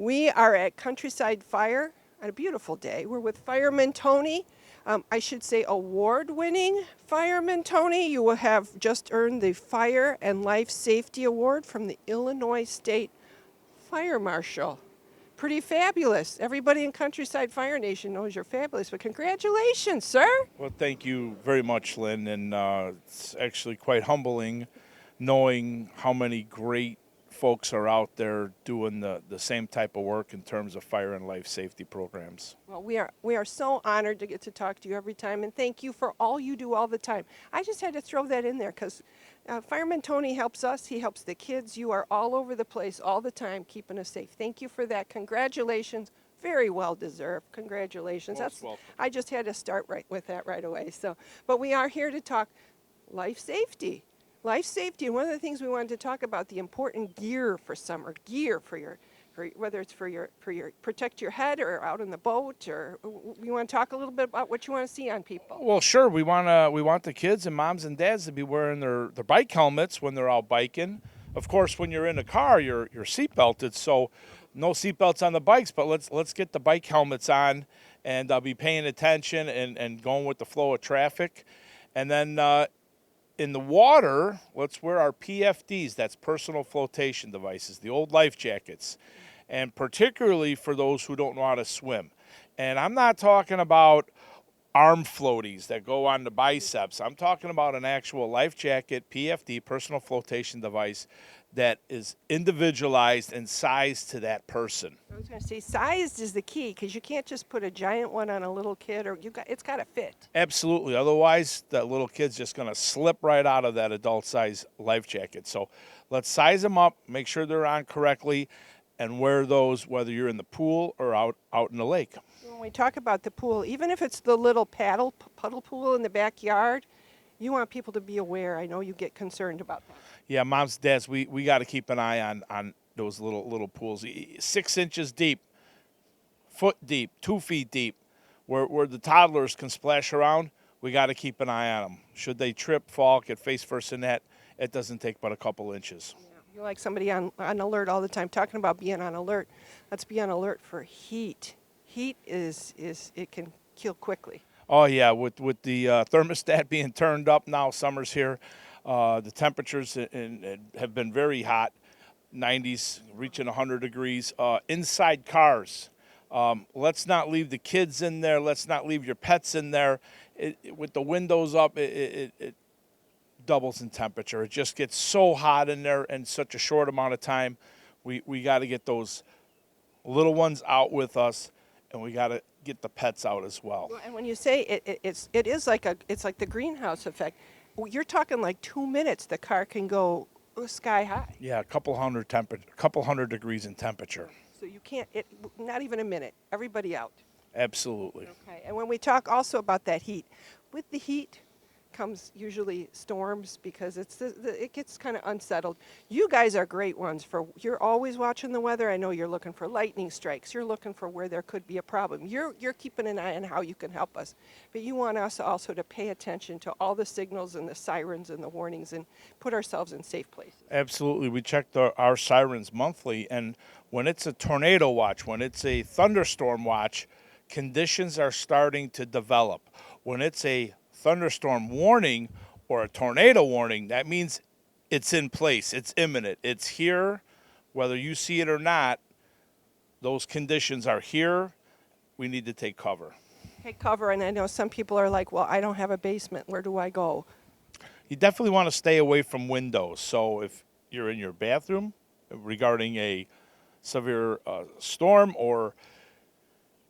We are at Countryside Fire on a beautiful day. We're with Fireman Tony. I should say award-winning Fireman Tony. You will have just earned the Fire and Life Safety Award from the Illinois State Fire Marshal. Pretty fabulous. Everybody in Countryside Fire Nation knows you're fabulous, but congratulations, sir. Well, thank you very much, Lynn, and it's actually quite humbling knowing how many great folks are out there doing the same type of work in terms of fire and life safety programs. Well, we are so honored to get to talk to you every time, and thank you for all you do all the time. I just had to throw that in there because Fireman Tony helps us. He helps the kids. You are all over the place all the time, keeping us safe. Thank you for that. Congratulations. Very well deserved. Congratulations. Most welcome. I just had to start right with that right away. But we are here to talk life safety. Life safety, and one of the things we wanted to talk about, the important gear for summer, gear for whether it's for your protect your head or out on the boat, or you want to talk a little bit about what you want to see on people. Well, sure. We want the kids and moms and dads to be wearing their bike helmets when they're out biking. Of course, when you're in a car, you're seat belted, so no seat belts on the bikes. But let's get the bike helmets on and be paying attention and going with the flow of traffic, and then. In the water, let's wear our PFDs, that's personal flotation devices, the old life jackets, and particularly for those who don't know how to swim. And I'm not talking about arm floaties that go on the biceps. I'm talking about an actual life jacket, PFD, personal flotation device, that is individualized and sized to that person. I was going to say sized is the key, because you can't just put a giant one on a little kid, or it's got to fit. Absolutely. Otherwise, that little kid's just going to slip right out of that adult size life jacket. So let's size them up, make sure they're on correctly, and wear those whether you're in the pool or out in the lake. When we talk about the pool, even if it's the little puddle pool in the backyard, you want people to be aware. I know you get concerned about that. Yeah, moms, dads, we got to keep an eye on those little pools, 6 inches deep, foot deep, 2 feet deep, where the toddlers can splash around. We got to keep an eye on them. Should they trip, fall, get face first in that, it doesn't take but a couple inches. Yeah. You're like somebody on alert all the time. Talking about being on alert, let's be on alert for heat. Heat is it can kill quickly. Oh yeah, with the thermostat being turned up now, summer's here. The temperatures have been very hot, 90s, reaching 100 degrees. Inside cars, let's not leave the kids in there. Let's not leave your pets in there. With the windows up, it doubles in temperature. It just gets so hot in there in such a short amount of time. We got to get those little ones out with us, and we got to get the pets out as well. And when you say it's like the greenhouse effect. You're talking like 2 minutes. The car can go sky high. Yeah, a couple hundred degrees in temperature. So you can't. Not even a minute. Everybody out. Absolutely. Okay. And when we talk also about that heat, with the heat comes usually storms, because it gets kind of unsettled. You guys are great ones you're always watching the weather. I know you're looking for lightning strikes. You're looking for where there could be a problem. You're keeping an eye on how you can help us. But you want us also to pay attention to all the signals and the sirens and the warnings and put ourselves in safe places. Absolutely. We check our sirens monthly, and when it's a tornado watch, when it's a thunderstorm watch, conditions are starting to develop. When it's a thunderstorm warning or a tornado warning, that means it's in place, it's imminent, it's here, whether you see it or not. Those conditions are here. We need to take cover. Take cover, and I know some people are like, well, I don't have a basement, where do I go? You definitely want to stay away from windows. So if you're in your bathroom regarding a severe storm or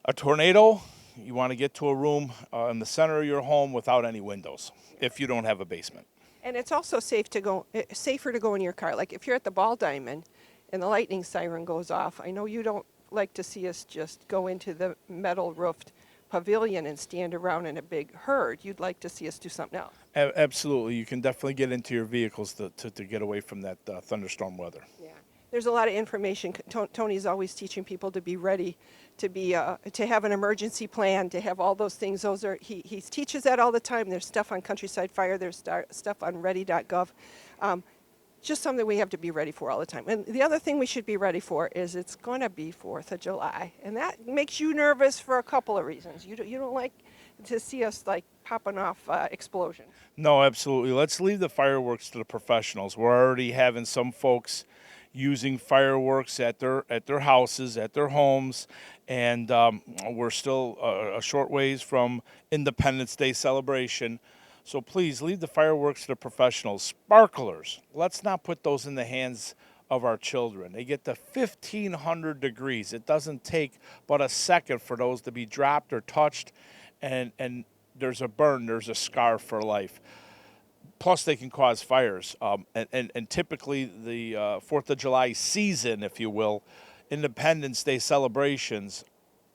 a tornado, you want to get to a room in the center of your home without any windows if you don't have a basement. And it's also safer to go in your car. Like if you're at the ball diamond and the lightning siren goes off, I know you don't like to see us just go into the metal roofed pavilion and stand around in a big herd. You'd like to see us do something else. Absolutely. You can definitely get into your vehicles to get away from that thunderstorm weather. Yeah. There's a lot of information. Tony's always teaching people to be ready, to have an emergency plan, to have all those things. He teaches that all the time. There's stuff on Countryside Fire. There's stuff on ready.gov. just something we have to be ready for all the time. And the other thing we should be ready for is it's going to be 4th of July. And that makes you nervous for a couple of reasons. You don't like to see us like popping off explosions. No, absolutely. Let's leave the fireworks to the professionals. We're already having some folks using fireworks at their houses, at their homes, and we're still a short ways from Independence Day celebration. So please leave the fireworks to the professionals. Sparklers, let's not put those in the hands of our children. They get to 1,500 degrees. It doesn't take but a second for those to be dropped or touched, and there's a burn, there's a scar for life. Plus, they can cause fires. And typically, the 4th of July season, if you will, Independence Day celebrations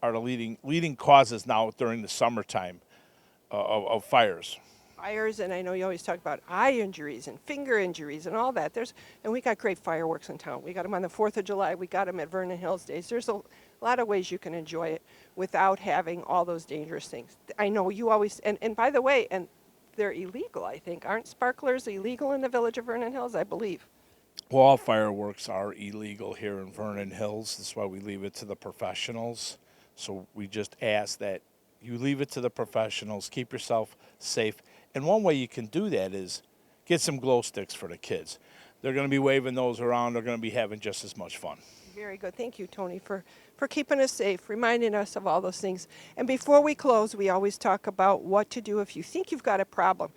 are the leading causes now during the summertime of fires. Fires, and I know you always talk about eye injuries and finger injuries and all that. And we got great fireworks in town. We got them on the 4th of July. We got them at Vernon Hills Days. There's a lot of ways you can enjoy it without having all those dangerous things. I know you always, and by the way, and they're illegal, I think. Aren't sparklers illegal in the village of Vernon Hills? I believe. Well, all fireworks are illegal here in Vernon Hills. That's why we leave it to the professionals. So we just ask that you leave it to the professionals. Keep yourself safe. And one way you can do that is get some glow sticks for the kids. They're going to be waving those around. They're going to be having just as much fun. Very good. Thank you, Tony, for keeping us safe, reminding us of all those things. And before we close, we always talk about what to do if you think you've got a problem.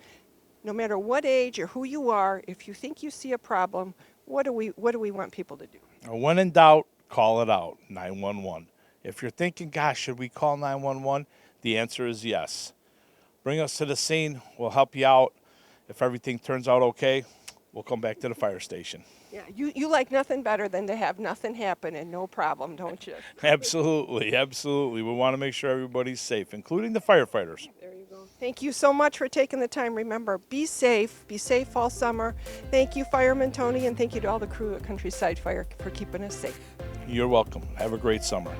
No matter what age or who you are, if you think you see a problem, what do we want people to do? When in doubt, call it out, 911. If you're thinking, gosh, should we call 911? The answer is yes. Bring us to the scene. We'll help you out. If everything turns out okay, we'll come back to the fire station. Yeah, you like nothing better than to have nothing happen and no problem, don't you? Absolutely, absolutely. We want to make sure everybody's safe, including the firefighters. There you go. Thank you so much for taking the time. Remember, be safe all summer. Thank you, Fireman Tony, and thank you to all the crew at Countryside Fire for keeping us safe. You're welcome. Have a great summer.